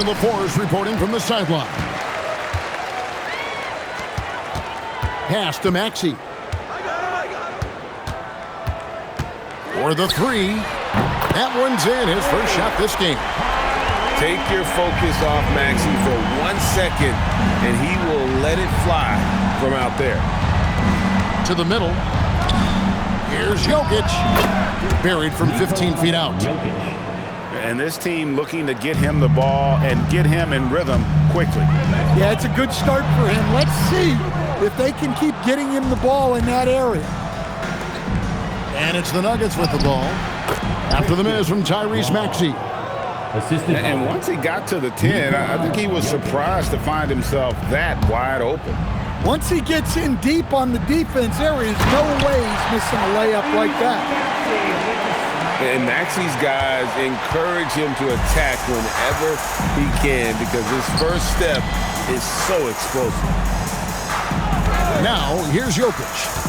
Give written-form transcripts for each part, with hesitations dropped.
Joey LaForce reporting from the sideline. Pass to Maxey. For the three. That one's in, his first shot this game. Take your focus off Maxey for 1 second, and he will let it fly from out there. To the middle. Here's Jokic. Buried from 15 feet out. And this team looking to get him the ball and get him in rhythm quickly. Yeah, it's a good start for him. Let's see if they can keep getting him the ball in that area. And it's the Nuggets with the ball. After the miss from Tyrese Maxey. And once he got to the 10, I think he was surprised to find himself that wide open. Once he gets in deep on the defense, there is no way he's missing a layup like that. And Maxey's guys encourage him to attack whenever he can because his first step is so explosive. Now, here's Jokic.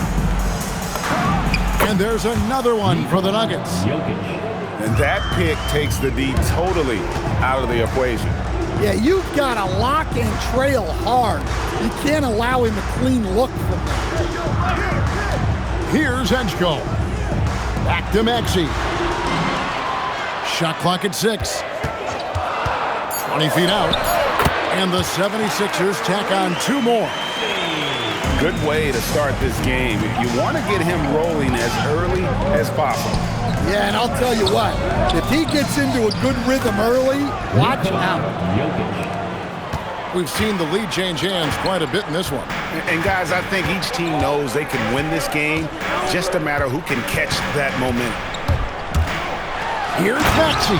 And there's another one for the Nuggets. And that pick takes the D totally out of the equation. Yeah, you've got to lock and trail hard. You can't allow him a clean look from there. Here's Edgecombe. Back to Maxey. Shot clock at 6. 20 feet out. And the 76ers tack on 2 more. Good way to start this game. You want to get him rolling as early as possible. Yeah, and I'll tell you what, if he gets into a good rhythm early, watch out. We've seen the lead change hands quite a bit in this one. And guys, I think each team knows they can win this game. Just a matter who can catch that momentum. Here's Maxey.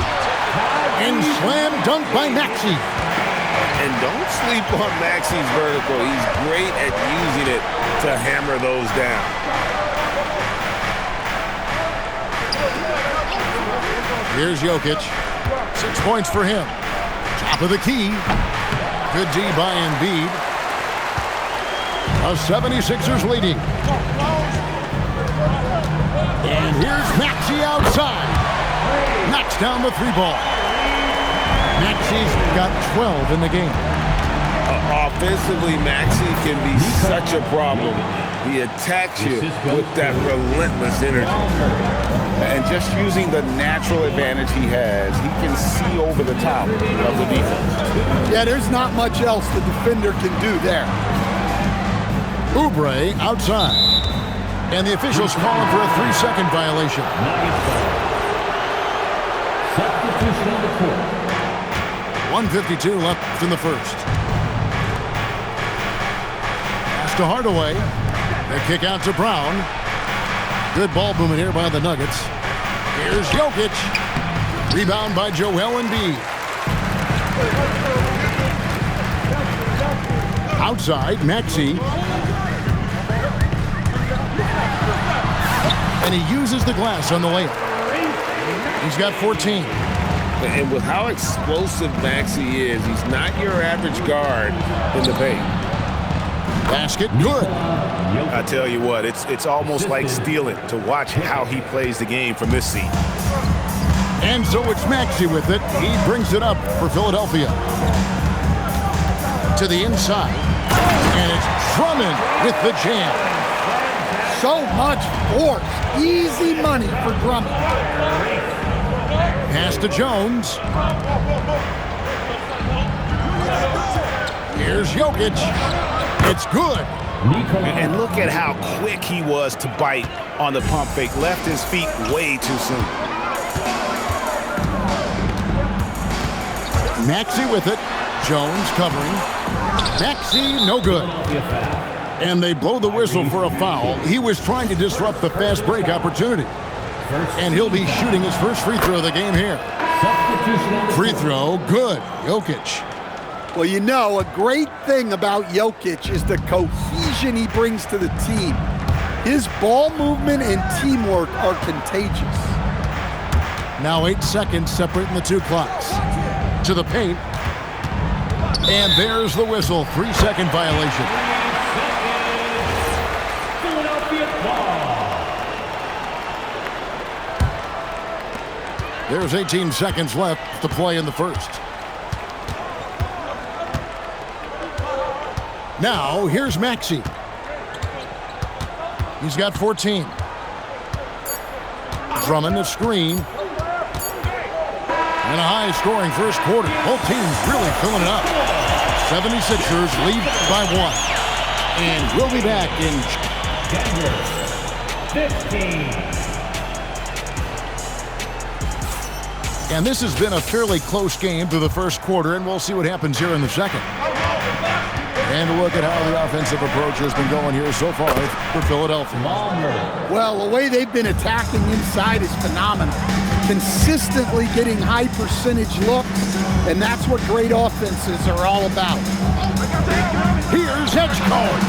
And slam dunk by Maxey. And don't sleep on Maxey's vertical. He's great at using it to hammer those down. Here's Jokic. 6 points for him. Top of the key. Good D by Embiid. The 76ers leading. And here's Maxey outside. Knocks down the 3-ball. Maxey's got 12 in the game. Offensively, Maxey can be such a problem. He attacks you with that relentless energy. And just using the natural advantage he has, he can see over the top of the defense. Yeah, there's not much else the defender can do there. Oubre outside. And the officials calling for a 3-second violation. Substitution on the court. 1:52 left in the first. Pass to Hardaway. They kick out to Brown. Good ball movement here by the Nuggets. Here's Jokic. Rebound by Joel Embiid. Outside, Maxey. And he uses the glass on the layup. He's got 14. And with how explosive Maxey is, he's not your average guard in the paint. Basket, good. I tell you what, it's almost like stealing to watch how he plays the game from this seat. And so it's Maxey with it. He brings it up for Philadelphia. To the inside. And it's Drummond with the jam. So much force. Easy money for Drummond. Pass to Jones. Here's Jokic. It's good. And look at how quick he was to bite on the pump fake. Left his feet way too soon. Maxey with it. Jones covering. Maxey, no good. And they blow the whistle for a foul. He was trying to disrupt the fast break opportunity. And he'll be shooting his first free throw of the game here. Free throw, good. Jokic. Well, you know, a great thing about Jokic is the cohesion he brings to the team. His ball movement and teamwork are contagious. Now 8 seconds separating the 2 clocks. To the paint. And there's the whistle. 3-second violation. There's 18 seconds left to play in the first. Now, here's Maxey. He's got 14. Drummond the screen. And a high-scoring first quarter. Both teams really filling it up. 76ers lead by 1. And we'll be back in Denver, 15. And this has been a fairly close game through the first quarter, and we'll see what happens here in the second. And a look at how the offensive approach has been going here so far for Philadelphia. Well, the way they've been attacking inside is phenomenal. Consistently getting high percentage looks, and that's what great offenses are all about. Here's Edgecombe.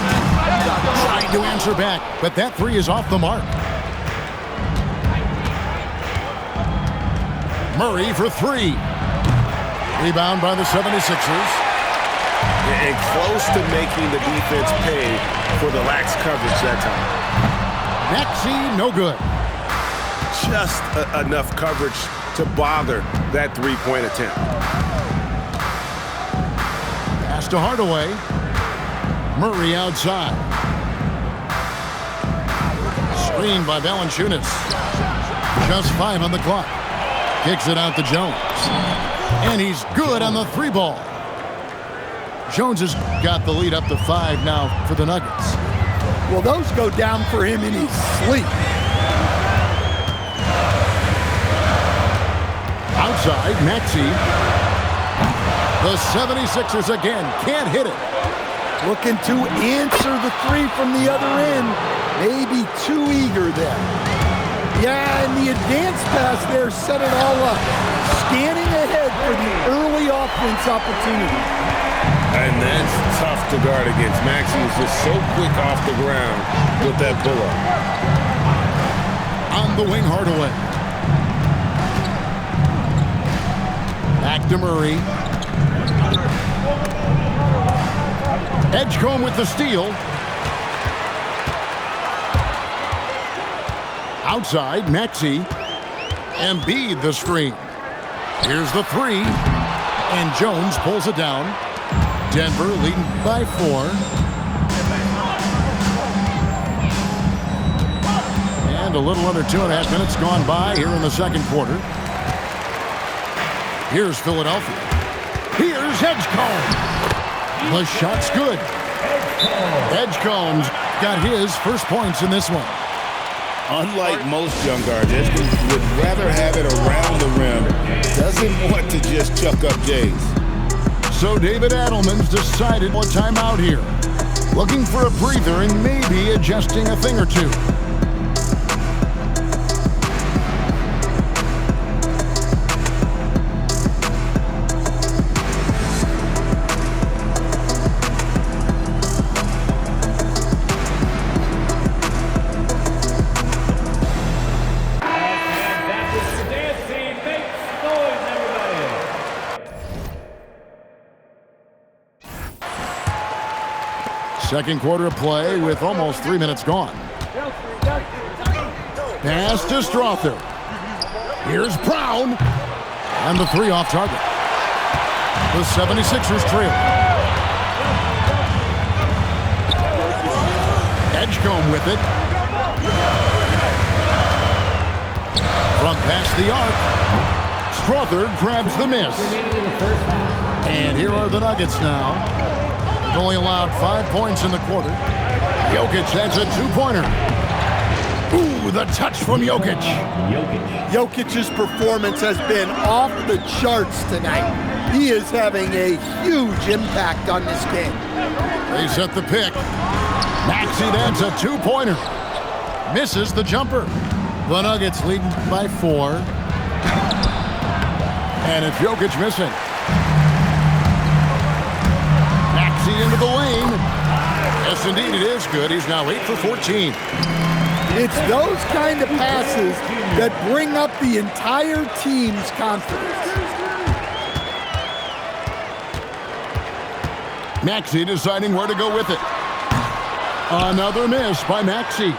Trying to answer back, but that three is off the mark. Murray for 3. Rebound by the 76ers. And close to making the defense pay for the lax coverage that time. Maxey, no good. Just enough coverage to bother that three-point attempt. Pass to Hardaway. Murray outside. Screened by Valanciunas. Just 5 on the clock. Kicks it out to Jones. And he's good on the 3 ball. Jones has got the lead up to 5 now for the Nuggets. Well, those go down for him in his sleep. Outside, Maxey. The 76ers again can't hit it. Looking to answer the 3 from the other end. Maybe too eager there. Yeah, and the advanced pass there set it all up. Scanning ahead for the early offense opportunity. And that's tough to guard against. Maxey is just so quick off the ground with that pull-up. On the wing, Hardaway. Back to Murray. Edgecombe with the steal. Outside, Maxey. Embiid the screen. Here's the 3. And Jones pulls it down. Denver leading by 4. And a little under 2.5 minutes gone by here in the second quarter. Here's Philadelphia. Here's Edgecombe. The shot's good. Edgecombe's got his first points in this one. Unlike most young guards, Edgecombe would rather have it around the rim. Doesn't want to just chuck up Jays. So David Adelman's decided what timeout here. Looking for a breather and maybe adjusting a thing or two. Second quarter of play with almost 3 minutes gone. Pass to Strother. Here's Brown. And the 3 off target. The 76ers trail. Edgecombe with it. From past the arc. Strother grabs the miss. And here are the Nuggets now. Only allowed 5 points in the quarter. Jokic has a 2-pointer. Ooh, the touch from Jokic. Jokic's performance has been off the charts tonight. He is having a huge impact on this game. They set the pick. Maxey adds a 2-pointer. Misses the jumper. The Nuggets leading by 4. And it's Jokic missing. Into the lane. Yes, indeed, it is good. He's now 8 for 14. It's those kind of passes that bring up the entire team's confidence. Maxey deciding where to go with it. Another miss by Maxey.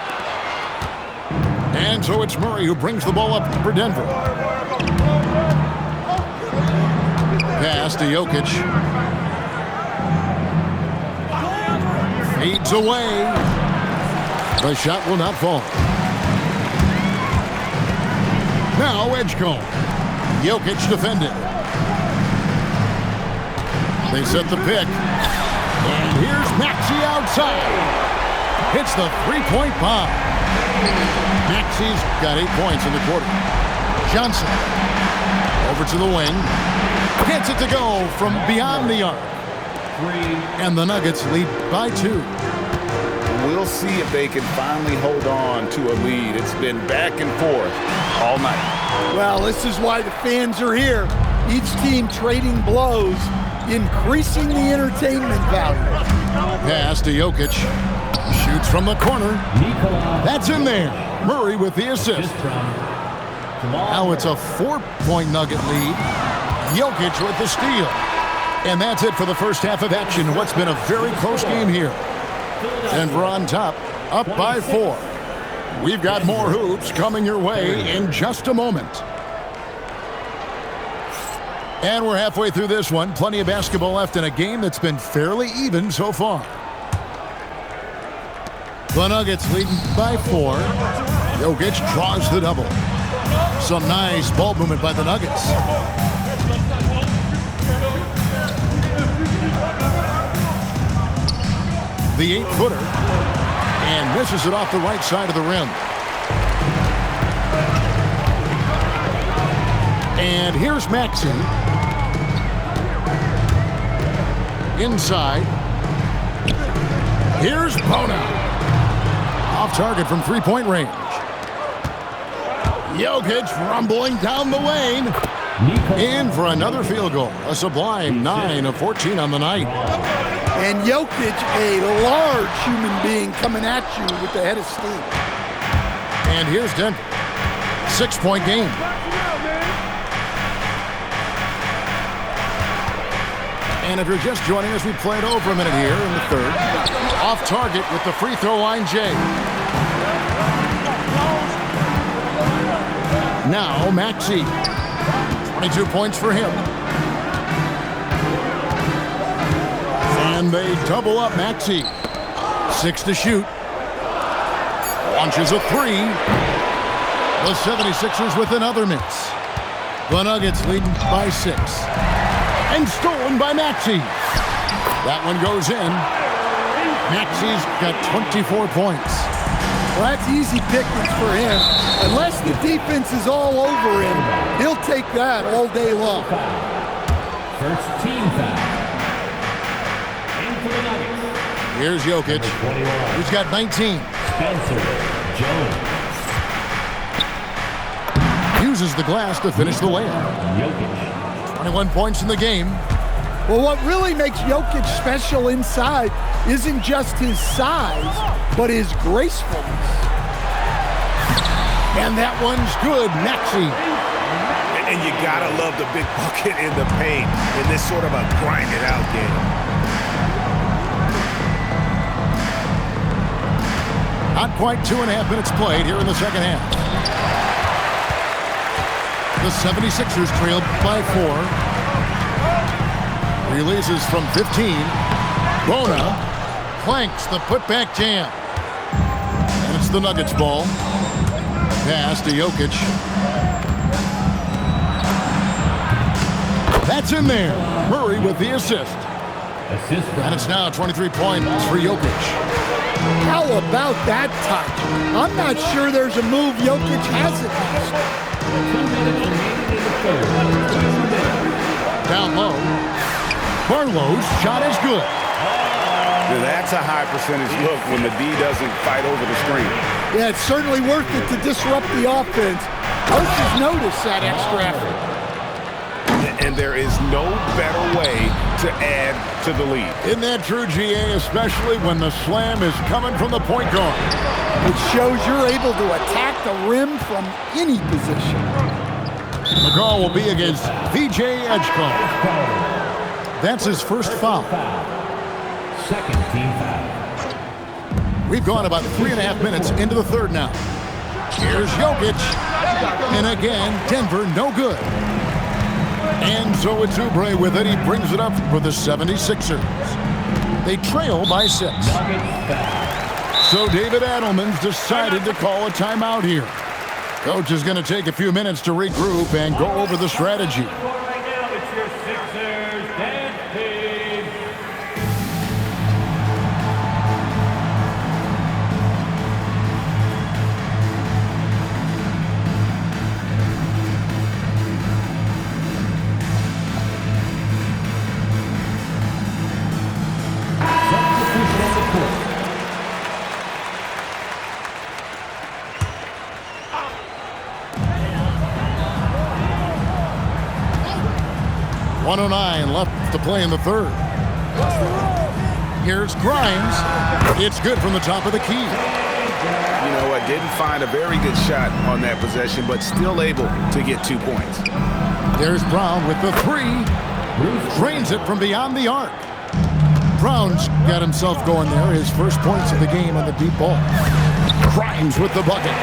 And so it's Murray who brings the ball up for Denver. Pass to Jokic. Fades away. The shot will not fall. Now Edgecombe. Jokic defended. They set the pick. And here's Maxey outside. Hits the three-point bomb. Maxey's got 8 points in the quarter. Johnson. Over to the wing. Gets it to go from beyond the arc. And the Nuggets lead by 2. We'll see if they can finally hold on to a lead. It's been back and forth all night. Well, this is why the fans are here. Each team trading blows, increasing the entertainment value. Pass to Jokic. Shoots from the corner. That's in there. Murray with the assist. Now it's a 4-point Nugget lead. Jokic with the steal. And that's it for the first half of action. What's been a very close game here. Denver on top, up by 4. We've got more hoops coming your way in just a moment. And we're halfway through this one. Plenty of basketball left in a game that's been fairly even so far. The Nuggets leading by 4. Jokic draws the double. Some nice ball movement by the Nuggets. The 8-footer, and misses it off the right side of the rim. And here's Maxey. Inside. Here's Bona. Off target from three-point range. Jokic rumbling down the lane. In for another field goal. A sublime 9 of 14 on the night. And Jokic, a large human being coming at you with the head of steam. And here's Denver. 6-point game. And if you're just joining us, we played over a minute here in the third. Off target with the free throw line, Jay. Now Maxey. 22 points for him. And they double up Maxey. 6 to shoot. Launches a 3. The 76ers with another miss. The Nuggets leading by 6. And stolen by Maxey. That one goes in. Maxey's got 24 points. Well, that's easy pickings for him. Unless the defense is all over him, he'll take that all day long. First team foul. Here's Jokic. He's got 19. Spencer Jones. Uses the glass to finish the layup. 21 points in the game. Well, what really makes Jokic special inside isn't just his size, but his gracefulness. And that one's good. Maxey. And you gotta love the big bucket in the paint in this sort of a grinded out game. Not quite 2.5 minutes played here in the second half. The 76ers trailed by 4. Releases from 15. Bona clanks the putback jam. And it's the Nuggets ball. Pass to Jokic. That's in there. Murray with the assist. And it's now 23 points for Jokic. How about that touch? I'm not sure there's a move Jokic hasn't used. Down low. Barlow's shot is good. That's a high percentage look when the D doesn't fight over the screen. Yeah, it's certainly worth it to disrupt the offense. Coaches notice that extra effort. And there is no better way to add to the lead. Isn't that true, GA, especially when the slam is coming from the point guard? It shows you're able to attack the rim from any position. The call will be against VJ Edgecombe. That's his first foul. Second team foul. We've gone about 3.5 minutes into the third now. Here's Jokic. And again, Denver no good. And so it's Oubre with it. He brings it up for the 76ers. They trail by 6. So David Adelman's decided to call a timeout here. Coach is going to take a few minutes to regroup and go over the strategy. Right now, it's your Sixers dance team. Substitution on the court. 1:09 left to play in the third. Here's Grimes. It's good from the top of the key. You know what? Didn't find a very good shot on that possession, but still able to get 2 points. There's Brown with the 3. Drains it from beyond the arc. Brown's got himself going there. His first points of the game on the deep ball. Grimes with the bucket.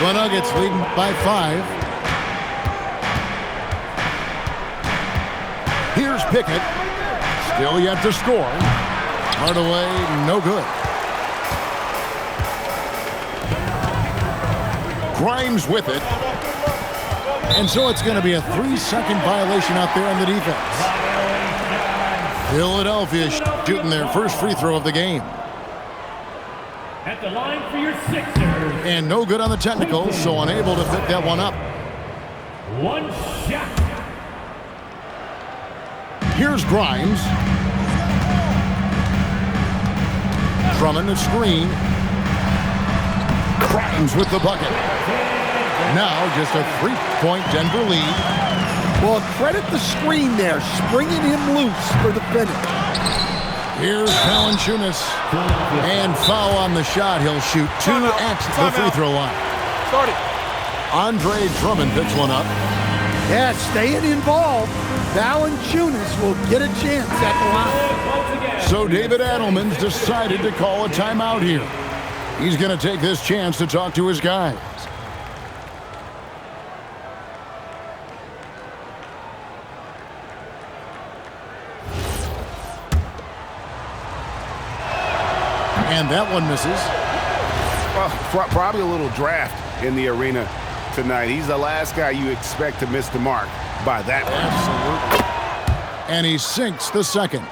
The Nuggets leading by 5. Here's Pickett. Still yet to score. Hardaway, no good. Grimes with it. And so it's going to be a 3-second violation out there on the defense. Philadelphia shooting their first free throw of the game. At the line for your Sixers. And no good on the technical, so unable to pick that one up. One shot. Here's Grimes. Drummond the screen. Grimes with the bucket. Now just a 3-point Denver lead. Well, credit the screen there, springing him loose for the finish. Here's Valanciunas. And foul on the shot. He'll shoot 2 at the free throw line. Andre Drummond picks one up. Yeah, staying involved. Valanciunas will get a chance at the line. So David Adelman's decided to call a timeout here. He's going to take this chance to talk to his guys. And that one misses. Well, probably a little draft in the arena tonight. He's the last guy you expect to miss the mark by that much. Absolutely. And he sinks the second.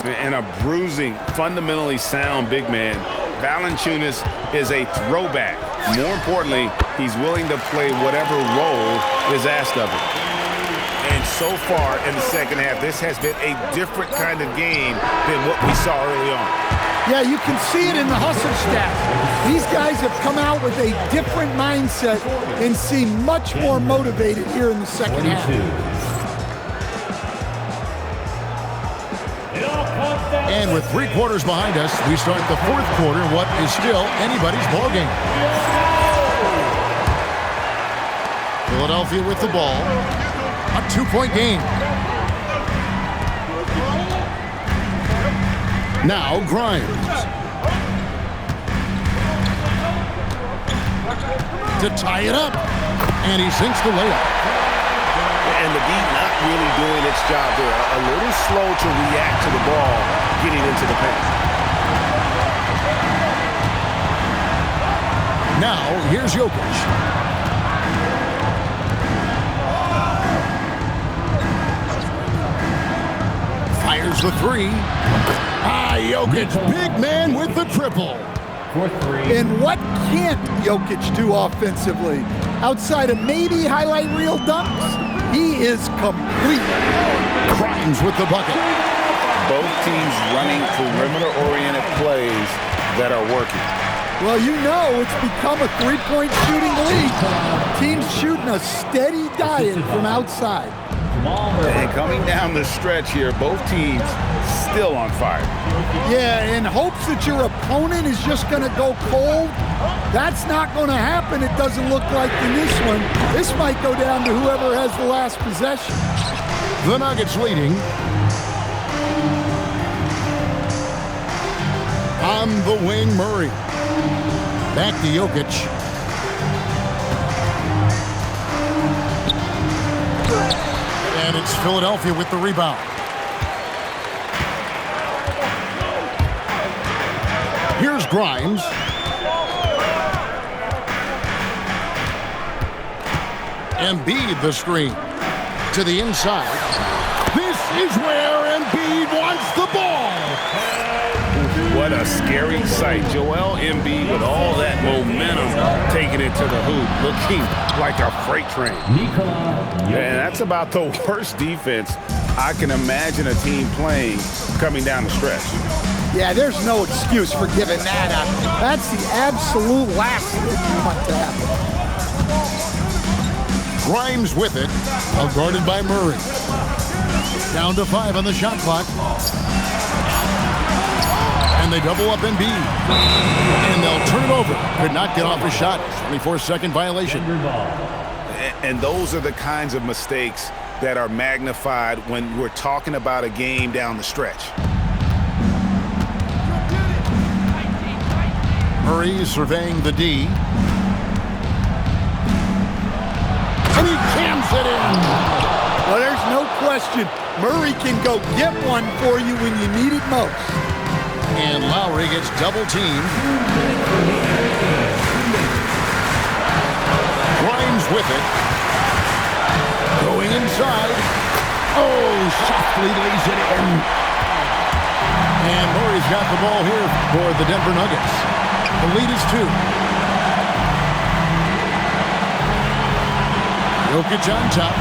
And a bruising, fundamentally sound big man. Valanciunas is a throwback. More importantly, he's willing to play whatever role is asked of him. And so far in the second half, this has been a different kind of game than what we saw early on. Yeah, you can see it in the hustle stats. These guys have come out with a different mindset and seem much more motivated here in the second half. And with 3 quarters behind us, we start the 4th quarter in what is still anybody's ballgame. Philadelphia with the ball. A 2-point game. Now Grimes. To tie it up. And he sinks the layup. And the D not really doing its job there. A little slow to react to the ball getting into the paint. Now here's Jokic. Fires the 3. Jokic, big man with the triple. And what can't Jokic do offensively? Outside of maybe highlight reel dunks, he is complete. Grimes with the bucket. Both teams running perimeter-oriented plays that are working. Well, you know it's become a 3-point shooting league. Teams shooting a steady diet from outside. And coming down the stretch here, both teams still on fire. Yeah, in hopes that your opponent is just going to go cold. That's not going to happen, it doesn't look like in this one. This might go down to whoever has the last possession. The Nuggets leading. On the wing, Murray. Back to Jokic. And It's Philadelphia with the rebound. Here's Grimes. Embiid the screen. To the inside. This is where Embiid wants the ball. What a scary sight. Joel Embiid with all that momentum taking it to the hoop, looking like a freight train. And that's about the worst defense I can imagine a team playing coming down the stretch. Yeah, there's no excuse for giving that up. That's the absolute last thing you want to happen. Grimes with it, guarded by Murray. Down to 5 on the shot clock. And they double up Embiid. And they'll turn it over. Could not get off a shot. 24-second violation. And those are the kinds of mistakes that are magnified when we're talking about a game down the stretch. Murray surveying the D. And he jams it in. Well, there's no question. Murray can go get one for you when you need it most. And Lowry gets double teamed. Grimes with it. Going inside. Oh, softly lays it in. And Murray's got the ball here for the Denver Nuggets. The lead is 2. Jokic on top.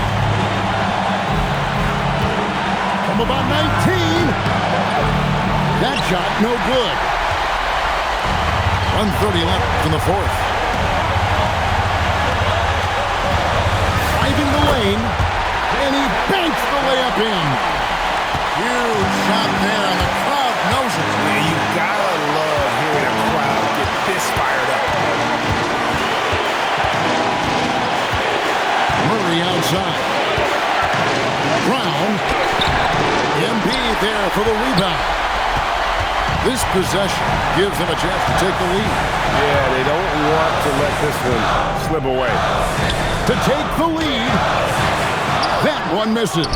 From about 19. That shot, no good. 1:30 left in the fourth. Driving the lane, and he banks the layup in. Huge shot there, and the crowd knows it. Yeah, you gotta love hearing a crowd get this fired up. Murray outside. Brown. Embiid there for the rebound. This possession gives them a chance to take the lead. Yeah, they don't want to let this one slip away. To take the lead. That one misses.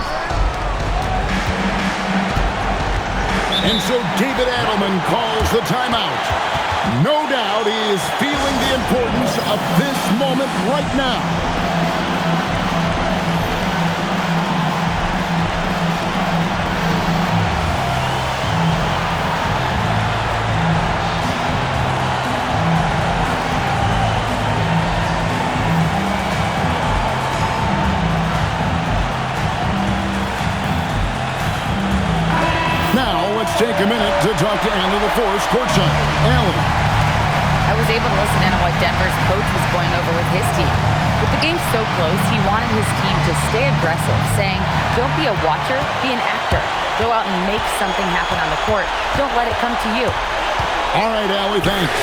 And so David Adelman calls the timeout. No doubt he is feeling the importance of this moment right now. Take a minute to talk to Allen LaForce courtside. Allen. I was able to listen in on what Denver's coach was going over with his team. With the game so close, he wanted his team to stay aggressive, saying, don't be a watcher, be an actor. Go out and make something happen on the court. Don't let it come to you. All right, Allie, thanks.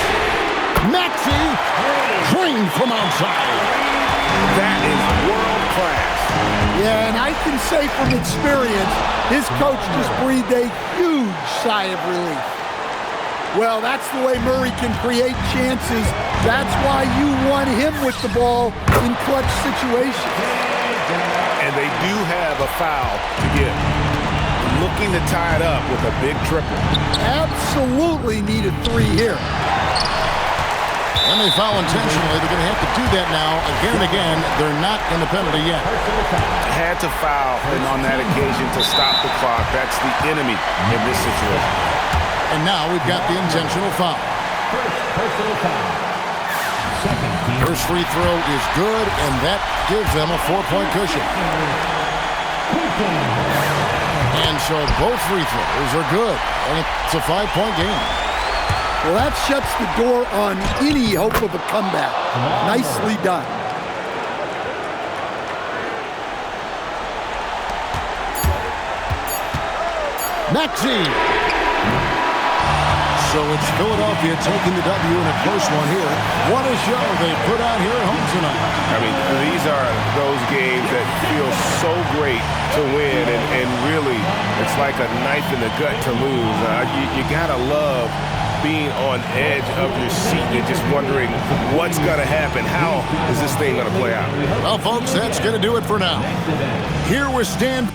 Maxey, drained from outside. That is world class. Yeah, and I can say from experience, his coach just breathed a huge sigh of relief. Well, that's the way Murray can create chances. That's why you want him with the ball in clutch situations. And they do have a foul to give. Looking to tie it up with a big triple. Absolutely need a 3 here. When they foul intentionally, they're going to have to do that now again and again. They're not in the penalty yet. Had to foul, and on that occasion to stop the clock. That's the enemy in this situation. And now we've got the intentional foul. First free throw is good, and that gives them a 4-point cushion. And so both free throws are good, and it's a 5-point game. Well, that shuts the door on any hope of a comeback. Nicely done. Maxey. So it's Philadelphia taking the W in a close one here. What a show they put on here at home tonight. I mean, these are those games that feel so great to win, and really, it's like a knife in the gut to lose. You gotta love being on edge of your seat and just wondering what's going to happen. How is this thing going to play out? Well, folks, that's going to do it for now. Here we stand.